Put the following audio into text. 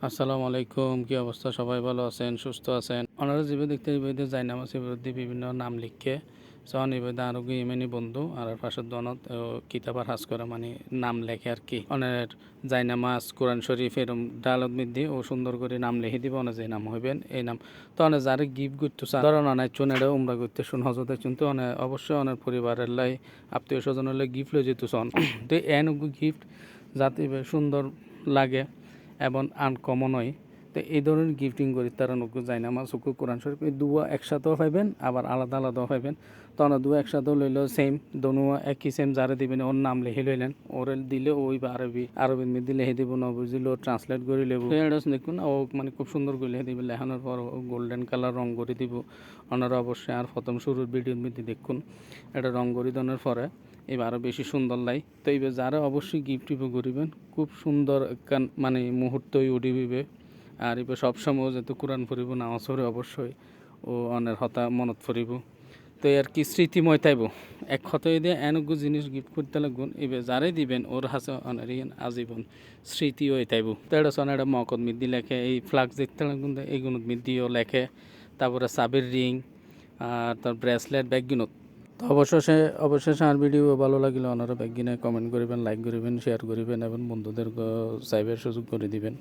আসসালামু আলাইকুম, কি অবস্থা? সবাই ভালো আছেন, সুস্থ আছেন? ওনারা যেভাবে দেখতে ইবেদে জায়নামাজ বিরুদ্ধে বিভিন্ন নাম লিখে সন ইবেদে আরোগ্য ইমেনি বন্ধু আর পাশের দনত কিতাবার হাস করে মানে নাম লেখে আর কি অনের জায়নামাজ কোরআন শরীফ এরম ডালত মিদ্দি ও সুন্দর করে নাম লিখে দিব অনে যে নাম হইবেন এই নাম তো অনে যারে গিফট করতে চান ধরেন অনেক চুন এটা উমরা করতে শুন হজতে চুন তো অনে অবশ্যই অনেক পরিবারের লাই আত্মীয় স্বজনের লাই গিফট লই যেত সন তো এনুগু গিফট যাতে সুন্দর লাগে এবং আনকমন হয়। তো এই ধরনের গিফটিং করি তারা নকু যায় না মাছ হুকু কোরআন শরীফ এই দুয়া একসাথেও পাইবেন আবার আলাদা আলাদাও পাইবেন। তখন দুয়া একসাথেও লইলেও সেম দনুয়া একই সেম যারা দিবেন ওর নাম লিখে লইলেন ওরে দিলে ওই বা আরবি মধ্যে লিখে দিব না বুঝিলেও ট্রান্সলেট করে লেব দেখুন ও মানে খুব সুন্দর করে লিখে দিবে লেখানোর পর গোল্ডেন কালার রং করে দিব। ওনারা অবশ্যই আর প্রথম শুরুর ভিডিওর মধ্যে দেখুন এটা রং করে দেওয়ার পরে এবার আরও বেশি সুন্দর লাই। তো এইবার যারা অবশ্যই গিফট করিবেন খুব সুন্দর একখান মানে মুহূর্তই উঠিবে। আর এবার সবসময় যেহেতু কোরআন পড়িব নামাজ পড়ে অবশ্যই ও অনের হতা মনত পড়িব। তো আর কি স্মৃতিময় তাইব এক কথায় দিয়ে এনগু জিনিস গিফট করতে লাগুন এবার যারাই দিবেন ওর হাসে অনের আজীবন স্মৃতি হয়ে তাইব। তো এটা সন এটা মকদ মিদ্দি লেখে এই ফ্লাক্স দেখতে লাগুন এইগুলো মিদ্দিও লেখে তারপরে সাবের রিং আর তার ব্রেসলেট ব্যাগগুনত। তো অবশেষে আর ভিডিও ভালো লাগলে ওনারা ব্যাগিনে কমেন্ট করিবেন, লাইক করিবেন, শেয়ার করিবেন এবং বন্ধুদের চাইবার সুযোগ করে দিবেন।